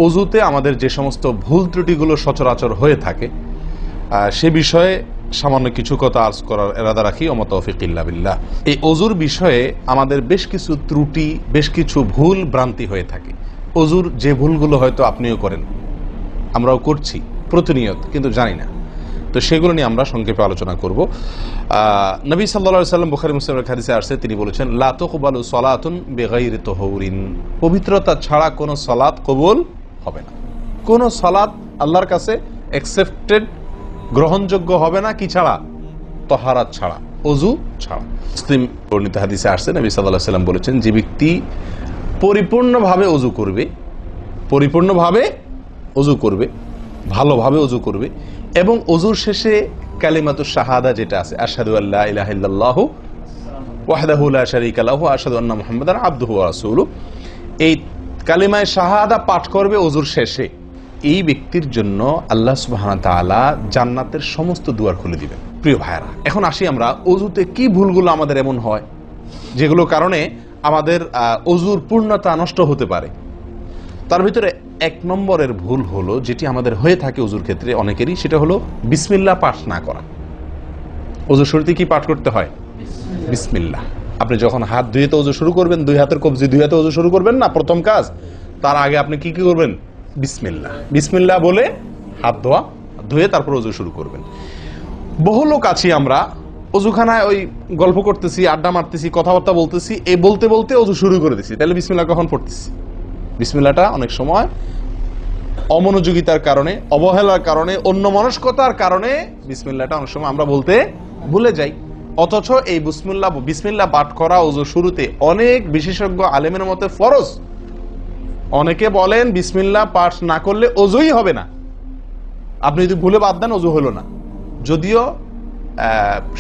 অজুতে আমাদের যে সমস্ত ভুল ত্রুটিগুলো সচরাচর হয়ে থাকে সে বিষয়ে সামান্য কিছু কথা আর্জ করার এরাদা রাখি। ওয়া মা তাওফীক ইল্লা বিল্লাহ। এই অজুর বিষয়ে আমাদের বেশ কিছু ত্রুটি, বেশ কিছু ভুল ভ্রান্তি হয়ে থাকে। অজুর যে ভুলগুলো হয়তো আপনিও করেন, আমরাও করছি প্রতিনিয়ত, কিন্তু জানি না। তো সেগুলো নিয়ে আমরা সংক্ষেপে আলোচনা করব। নবী সাল্লাল্লাহু আলাইহি সাল্লাম বুখারী মুসলিমের হাদিসে আসছে, তিনি বলেছেন, লা তুকবালু সালাতুন বিগাইরি তাহুরিন, পবিত্রতা ছাড়া কোনো সালাত কবুল হবে না। কোনো সালাত আল্লাহর কাছে অ্যাকসেপ্টেড, গ্রহণযোগ্য হবে না। কি ছাড়া? তাহারাত ছাড়া, অজু ছাড়া। মুসলিম বর্ণিত হাদিসে আসছে, নবী সাল্লাল্লাহু আলাইহি সাল্লাম বলেছেন, যে ব্যক্তি পরিপূর্ণভাবে অজু করবে, পরিপূর্ণভাবে অজু করবে, ভালোভাবে অজু করবে, এবং অজুর শেষে কালিমাতুশ শাহাদা যেটা আছে, আশহাদু আল্লা ইলাহা ইল্লাল্লাহু ওয়াহদাহু লা শারীকা লাহু ওয়া আশহাদু আন্না মুহাম্মাদান আবদুহু ওয়া রাসূলুহু, এই কালিমায়ে শাহাদা পাঠ করবে অজুর শেষে, এই ব্যক্তির জন্য আল্লাহ সুবহানাহু ওয়া তাআলা জান্নাতের সমস্ত দুয়ার খুলে দিবেন। প্রিয় ভাইরা, এখন আসি আমরা অজুতে কি ভুলগুলো আমাদের এমন হয় যেগুলো কারণে আমাদের অজুর পূর্ণতা নষ্ট হতে পারে। তার ভিতরে এক নম্বরের ভুল হলো, যেটি আমাদের হয়ে থাকে অজুর ক্ষেত্রে অনেকেরই, সেটা হলো বিসমিল্লাহ পাঠ না করা। অজুর শুরুতে কি পাঠ করতে হয়? বিসমিল্লাহ। আপনি যখন হাত ধুয়ে তো অজু শুরু করবেন, দুই হাতের কবজি ধুয়ে তো অজু শুরু করবেন না, প্রথম কাজ। তার আগে আপনি কি কি করবেন? বিসমিল্লাহ, বিসমিল্লাহ বলে হাত ধুয়ে তারপর অজু শুরু করবেন। বহু লোক আছি আমরা, অজুখানায় ওই গল্প করতেছি, আড্ডা মারতেছি, কথাবার্তা বলতেছি, এই বলতে বলতে অজু শুরু করে দিছি। তাহলে বিসমিল্লাহ কখন পড়তেছি? বিসমিল্লাহটা অনেক সময় অমনোযোগিতার কারণে, অবহেলার কারণে, অন্যমনস্কতার কারণে বিসমিল্লাহটা অনেক সময় আমরা বলতে ভুলে যাই। অথচ এই বিসমিল্লাহ পাঠ করা অজু শুরুতে অনেক বিশেষজ্ঞ আলেমের মতে ফরজ। অনেকে বলেন বিসমিল্লাহ পাঠ না করলে অজুই হবে না, আপনি যদি ভুলে বাদ দেন অজু হলো না। যদিও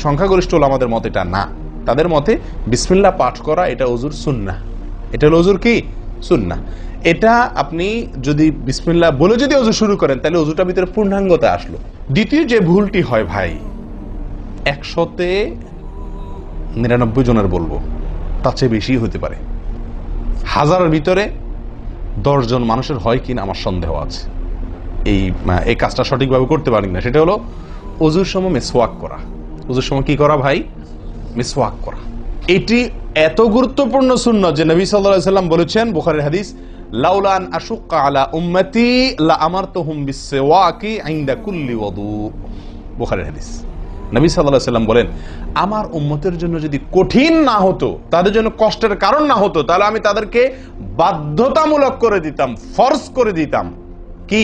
সংখ্যাগরিষ্ঠ আমাদের মতে এটা না, তাদের মতে বিসমিল্লাহ পাঠ করা এটা অজুর সুন্নাহ। এটা হলো অজুর কি? সুন্নাহ। এটা আপনি যদি বিসমিল্লাহ বলে যদি অজু শুরু করেন, তাহলে অজুটার ভিতরে পূর্ণাঙ্গতা আসলো। দ্বিতীয় যে ভুলটি হয় ভাই, 100-তে 99 জনের বলবো, তার চেয়ে বেশি হতে পারে, হাজারের ভিতরে 10 জন মানুষের হয় কিনা আমার সন্দেহ আছে এই কাজটা সঠিকভাবে করতে পারি না। সেটা হলো অজুর সময় মিসওয়াক করা। অজুর সময় কি করা ভাই? মিসওয়াক করা। এটি এত গুরুত্বপূর্ণ সুন্নাত যে নবী সাল্লাল্লাহু আলাইহি সাল্লাম বলেছেন, বুখারীর হাদিস, লাউলা আন আশুক্কা আলা উম্মতি লা আমারতুহুম বিসওয়াকি ইনদা কুল্লি ওযু। বুখারীর হাদিস। নবী সাল্লাল্লাহু আলাইহি সাল্লাম বলেন, আমার উম্মতের জন্য যদি কঠিন না হতো, তাদের জন্য কষ্টের কারণ না হতো, তাহলে আমি তাদেরকে বাধ্যতামূলক করে দিতাম, ফরজ করে দিতাম, কি?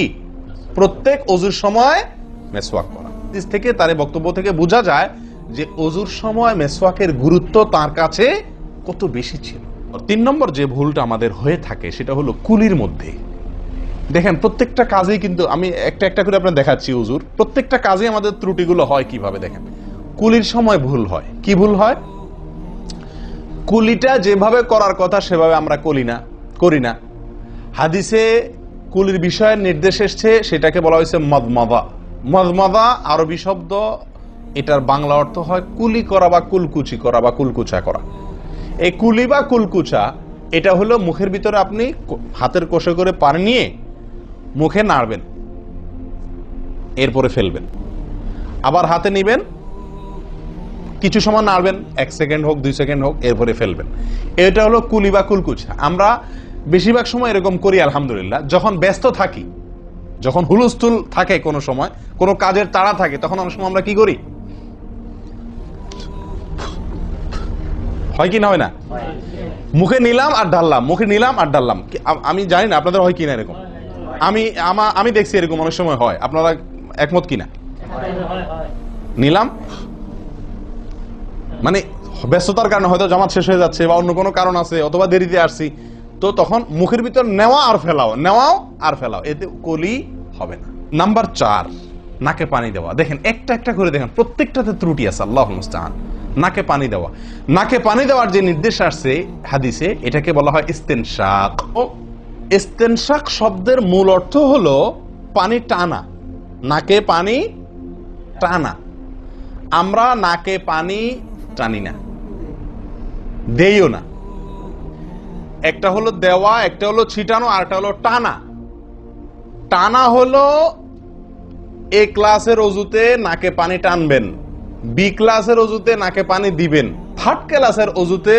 প্রত্যেক অজুর সময় মিসওয়াক করা। হাদিস থেকে, তার বক্তব্য থেকে বোঝা যায় যে অজুর সময় মিসওয়াকের গুরুত্ব তার কাছে কত বেশি ছিল। 3 নম্বর যে ভুলটা আমাদের হয়ে থাকে সেটা হলো কুলির মধ্যে। দেখেন, প্রত্যেকটা কাজেই কিন্তু আমি একটা একটা করে আপনার দেখাচ্ছি অজুর প্রত্যেকটা কাজে আমাদের ত্রুটিগুলো হয় কিভাবে। দেখেন, কুলির সময় ভুল হয়। কি ভুল হয়? কুলিটা যেভাবে করার কথা সেভাবে আমরা করি না। হাদিসে কুলির বিষয়ের নির্দেশ এসছে, সেটাকে বলা হয়েছে মদমাদা। মদমাদা আরবি শব্দ, এটার বাংলা অর্থ হয় কুলি করা বা কুলকুচি করা বা কুলকুচা করা। এই কুলি বা কুলকুচা এটা হলো মুখের ভিতরে আপনি হাতের কোষে করে পানি নিয়ে মুখে নাড়বেন, এরপরে ফেলবেন, আবার হাতে নিবেন, কিছু সময় নাড়বেন, 1 সেকেন্ড হোক 2 সেকেন্ড হোক, এরপরে ফেলবেন। এটা হলো কুলি বা কুলকুচা। আমরা বেশিরভাগ সময় এরকম করি আলহামদুলিল্লাহ। যখন ব্যস্ত থাকি, যখন হুলস্থুল থাকে, কোনো সময় কোনো কাজের তাড়া থাকে, তখন অনেক সময় আমরা কি করি? হয় কি না হয় না? মুখে নিলাম আর ঢাললাম, মুখে নিলাম আর ঢাললাম। আমি জানি না আপনাদের হয় কিনা এরকম। আমি দেখছি এরকম অনেক সময় হয়। আপনারা একমত কিনা? নিলাম মানে ব্যস্ততার কারণে, হয়তো জামাত শেষ হয়ে যাচ্ছে বা অন্য কোনো কারণ আছে, অথবা দেরিতে আসছি, তো তখন মুখের ভিতর নেওয়া আর ফেলাও, নেওয়াও আর ফেলাও, এতে কলি হবে না। নাম্বার 4, নাকে পানি দেওয়া। দেখেন, একটা একটা করে দেখেন, প্রত্যেকটাতে ত্রুটি আছে। আল্লাহুল মুস্তাআন। নাকে পানি দেওয়া, নাকে পানি দেওয়ার যে নির্দেশ আসছে হাদিসে, এটাকে বলা হয় ইস্তেনশাক। ইস্তেনশাক শব্দের মূল অর্থ হলো পানি টানা, নাকে পানি টানা। আমরা নাকে পানি টানি না, দেইও না। একটা হলো দেওয়া, একটা হলো ছিটানো, আর একটা হলো টানা। টানা হলো এ ক্লাসের অজুতে নাকে পানি টানবেন, বি ক্লাসের অজুতে নাকে পানি দিবেন, থার্ড ক্লাসের অজুতে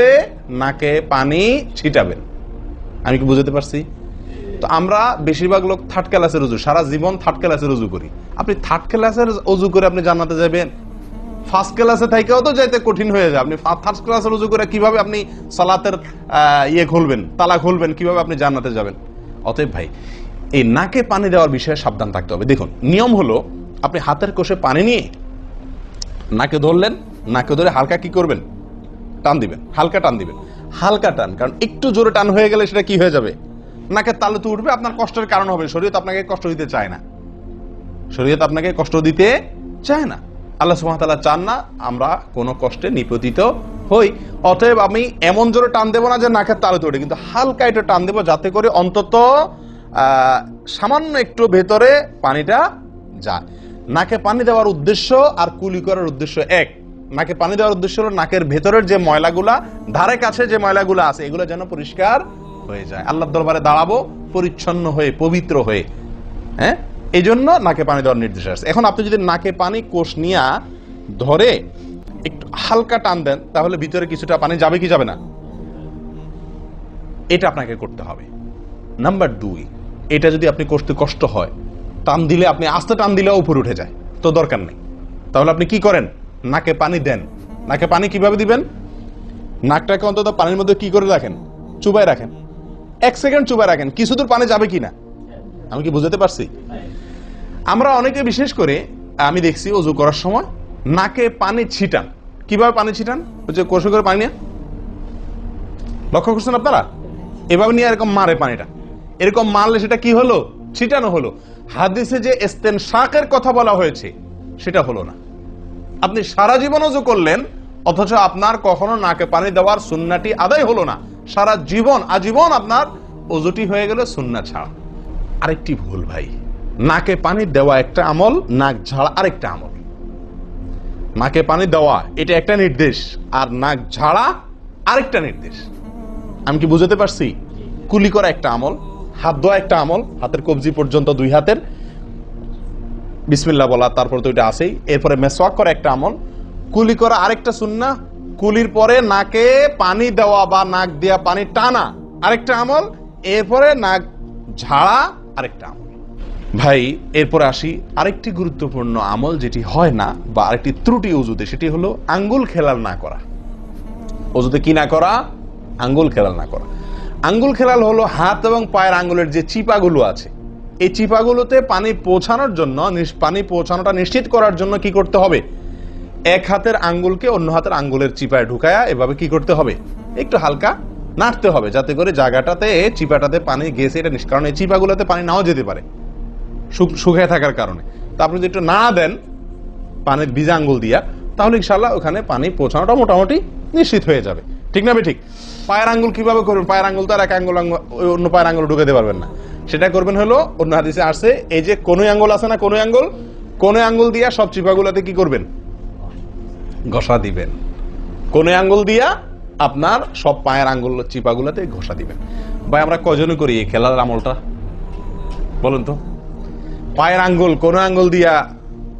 নাকে পানি ছিটাবেন। আমি কি বুঝতে পারছি? তো আমরা বেশিরভাগ লোক থার্ড ক্লাসের অজু, সারা জীবন থার্ড ক্লাসের অজু করি। আপনি থার্ড ক্লাসের অজু করে আপনি জান্নাতে যাবেন? ফার্স্ট ক্লাসে থেকেও তো যাইতে কঠিন হয়ে যায়। আপনি থার্ড ক্লাসের অজু করে কিভাবে আপনি সালাতের খুলবেন, তালা খুলবেন, কিভাবে আপনি জান্নাতে যাবেন? অতএব ভাই, এই নাকে পানি দেওয়ার বিষয়ে সাবধান থাকতে হবে। দেখুন, নিয়ম হলো আপনি হাতের কোষে পানি নিয়ে নাকে ধরলেন, নাকে ধরে হালকা কি করবেন? টান দিবেন, হালকা টান দিবেন, হালকা টান। কারণ একটু জোরে টান হয়ে গেলে সেটা কি হয়ে যাবে? নাকের তালুতে উঠবে, আপনার কষ্টের কারণ হবে। শরীয়ত আপনাকে কষ্ট দিতে চায় না, শরীয়ত আপনাকে কষ্ট দিতে চায় না। আল্লাহ সুবহানাহু ওয়া তাআলা চান না আমরা কোনো কষ্টে নিপতিত হই। অতএব আমি এমন জোরে টান দেবো না যে নাকের তালুতে ওঠে, কিন্তু হালকা একটু টান দেবো যাতে করে অন্তত সামান্য একটু ভেতরে পানিটা যায়। নাকে পানি দেওয়ার উদ্দেশ্য আর কুলি করার উদ্দেশ্য এক। নাকে পানি দেওয়ার উদ্দেশ্য হলো নাকের ভেতরের যে ময়লাগুলা, ধারে কাছে যে ময়লাগুলা আছে, এগুলো যেন পরিষ্কার হয়ে যায়। আল্লাহর দরবারে দাঁড়াবো পরিচ্ছন্ন হয়ে, পবিত্র হয়ে। হ্যাঁ, এই জন্য নাকে পানি দেওয়ার নির্দেশ আছে। এখন আপনি যদি নাকে পানি কোষ নিয়ে ধরে একটু হালকা টান দেন, তাহলে ভিতরে কিছুটা পানি যাবে কি যাবে না? এটা আপনাকে করতে হবে। নাম্বার 2, এটা যদি আপনি করতে কষ্ট হয়, টান দিলে, আপনি আস্তে টান দিলেও উপরে উঠে যায়, তো দরকার নেই। তাহলে আপনি কি করেন? নাকে পানি দেন। নাকে পানি কিভাবে দিবেন? নাকটাকে অন্তত পানির মধ্যে কি করে রাখেন? চুবাই রাখেন, 1 সেকেন্ড চুবাই রাখেন, কিছু দূর পানি যাবে কিনা। আমি কি বুঝতে পারছি? আমরা অনেকে বিশেষ করে আমি দেখছি ওযু করার সময় নাকে পানি ছিটান। কিভাবে পানি ছিটান? ওই যে কষে করে পানি নিয়ে, লক্ষ্য করছেন আপনারা? এভাবে নিয়ে এরকম মারে পানিটা, এরকম মারলে সেটা কি হলো? ছিটানো হলো। হাদিসে যে ইস্তেনশাকের কথা বলা হয়েছে সেটা হলো না। আপনি সারা জীবন ওযু করলেন, অথচ আপনার কখনো নাকে পানি দেওয়ার সুন্নাহটি আদায় হলো না। সারা জীবন, আজীবন আপনার ওযুটি হয়ে গেল সুন্নাহ ছাড়া। আরেকটি ভুল ভাই, নাকে পানি দেওয়া একটা আমল, নাক ঝাড়া আরেকটা আমল। নাকে পানি দেওয়া এটা একটা নির্দেশ, আর নাক ঝাড়া আরেকটা নির্দেশ। আমি কি বুঝতে পারছি? কুলি করা একটা আমল, হাত ধোয়া একটা আমল, হাতের কবজি পর্যন্ত 2 হাতের বিসমিল্লাহ বলা, তারপর তো এটা আছেই। এরপরে মেসওয়াক করা একটা আমল, কুলি করা আরেকটা সুন্নাহ, কুলির পরে নাকে পানি দেওয়া বা নাক দিয়া পানি টানা আরেকটা আমল, এরপরে নাক ঝাড়া আরেকটা আমল। ভাই, এরপরে আসি আরেকটি গুরুত্বপূর্ণ আমল যেটি হয় না, বা আরেকটি ত্রুটি ওযুতে, সেটি হলো আঙ্গুল খেলাল না করা। ওযুতে কি না করা? আঙ্গুল খেলাল না করা। আঙ্গুল খেলাল হলো হাত এবং পায়ের আঙ্গুলের যে চিপাগুলো আছে, এই চিপাগুলোতে পানি পৌঁছানোর জন্য, পানি পৌঁছানোটা নিশ্চিত করার জন্য কি করতে হবে? এক হাতের আঙ্গুলকে অন্য হাতের আঙ্গুলের চিপায় ঢুকায়া এভাবে কি করতে হবে? একটু হালকা নাড়তে হবে, যাতে করে জায়গাটাতে, চিপাটাতে পানি গেছে এটা নিষ্কারণ। এই চিপাগুলোতে পানি নাও যেতে পারে শুকিয়ে থাকার কারণে। তা আপনি যদি একটু নাড়া দেন পানির ভিজা আঙ্গুল দিয়া, তাহলে ইনশাআল্লাহ ওখানে পানি পৌঁছানোটা মোটামুটি নিশ্চিত হয়ে যাবে। ঠিক না ঠিক? পায়ের আঙ্গুল কিভাবে করবেন? পায়ের আঙ্গুল তো আর এক আঙ্গুল অন্য পায়ের আঙ্গুল ঢুকাতে পারবেন না। সেটা করবেন হলো, অন্য হাদিসে আসছে, এই যে কনুই আঙ্গুল আছে না, কনুই আঙ্গুল দিয়া সব চিপাগুলোতে কি করবেন? ঘষা দিবেন। কনুই আঙ্গুল দিয়া আপনার সব পায়ের আঙ্গুল চিপাগুলোতে ঘষা দিবেন। ভাই, আমরা কজনে করি এই খেলার আমলটা বলুন তো? পায়ের আঙ্গুল, কনুই আঙ্গুল দিয়া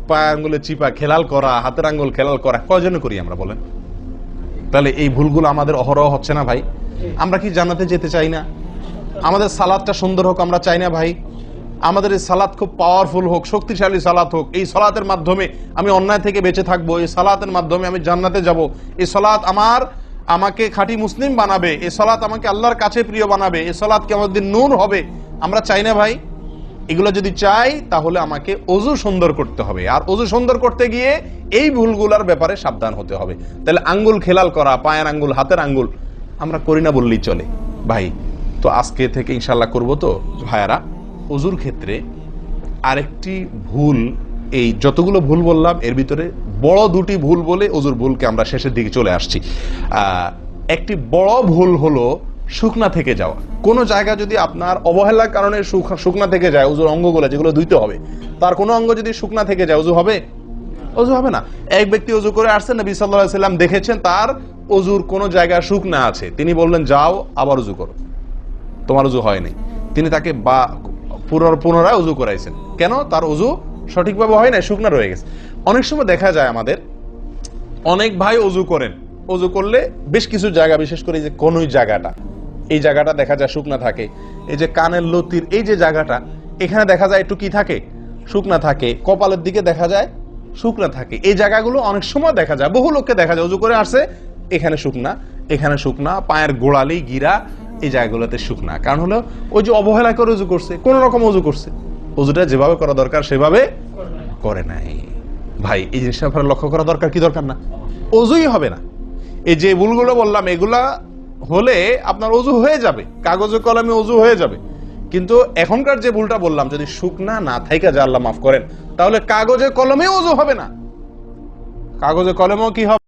পায়ের আঙ্গুলের চিপা খেলাল করা, হাতের আঙ্গুল খেলাল করা, কজনে করি আমরা বলেন? তাহলে এই ভুলগুলো আমাদের অহরহ হচ্ছে না ভাই? আমরা কি জান্নাতে যেতে চাই না? আমাদের সালাতটা সুন্দর হোক আমরা চাই না ভাই? আমাদের এই সালাত খুব পাওয়ারফুল হোক, শক্তিশালী সালাত হোক, এই সালাতের মাধ্যমে আমি অন্যায় থেকে বেঁচে থাকবো, এই সালাতের মাধ্যমে আমি জান্নাতে যাব, এই সালাত আমাকে খাঁটি মুসলিম বানাবে, এই সালাত আমাকে আল্লাহর কাছে প্রিয় বানাবে, এই সালাত কিয়ামতের দিন নূর হবে। আমরা চাই না ভাই? এগুলো যদি চাই তাহলে আমাকে ওযু সুন্দর করতে হবে, আর ওযু সুন্দর করতে গিয়ে এই ভুলগুলোর ব্যাপারে সাবধান হতে হবে। তাহলে আঙ্গুল খেলাল করা, পায়ের আঙ্গুল, হাতের আঙ্গুল আমরা করি না বললেই চলে ভাই। তো আজকে থেকে ইনশাল্লাহ করব। তো ভাইয়ারা, ওযুর ক্ষেত্রে আরেকটি ভুল, এই যতগুলো ভুল বললাম এর ভিতরে বড় 2টি ভুল বলে ওযুর ভুলকে আমরা শেষের দিকে চলে আসছি। একটি বড় ভুল হলো শুকনা থেকে যাওয়া। কোনো জায়গা যদি আপনার অবহেলার কারণে শুকনা থেকে যায়, ওযুর অঙ্গগুলো যেগুলো ধুইতে হবে, তার কোনো অঙ্গ যদি শুকনা থেকে যায়, ওযু হবে? ওযু হবে না। এক ব্যক্তি ওযু করে আসছেন, নবী সাল্লাল্লাহু আলাইহি ওয়াসাল্লাম দেখেছেন তার ওযুর কোনো জায়গা শুকনা আছে, তিনি বললেন যাও আবার ওযু করো, তোমার ওযু হয়নি। তিনি তাকে পুনরায় উজু করাইছেন, কেন? তার উজু সঠিকভাবে হয় না, শুকনা রয়ে গেছে। অনেক সময় দেখা যায় আমাদের অনেক ভাই উজু করেন, উজু করলে বেশ কিছু জায়গা, বিশেষ করে এই যে কনুই জায়গাটা, এই জায়গাটা দেখা যায় শুকনা থাকে। এই যে কানের লতির এই যে জায়গাটা, এখানে দেখা যায় একটু কি থাকে, শুকনা থাকে। কপালের দিকে দেখা যায় শুকনা থাকে। এই জায়গাগুলো অনেক সময় দেখা যায়, বহু লোককে দেখা যায় উজু করে আসছে, এখানে শুকনা, এখানে শুকনা, পায়ের গোড়ালি গিরা এই জায়গাগুলোতে শুকনা। কারণ হলো ওই যে অবহেলা করে উজু করছে, কোন রকম উজু করছে, উজুটা যেভাবে করা দরকার সেভাবে করে নাই। ভাই এই জিনিসটা আপনার লক্ষ্য করা দরকার, কি দরকার না? অজুই হবে না। এই যে ভুলগুলো বললাম, এগুলা হলে আপনার অজু হয়ে যাবে, কাগজে কলমে অজু হয়ে যাবে। কিন্তু এখনকার যে ভুলটা বললাম, যদি শুকনা না থাইকা যায়, আল্লাহ মাফ করেন, তাহলে কাগজে কলমে অজু হবে না, কাগজে কলমেও কি হবে?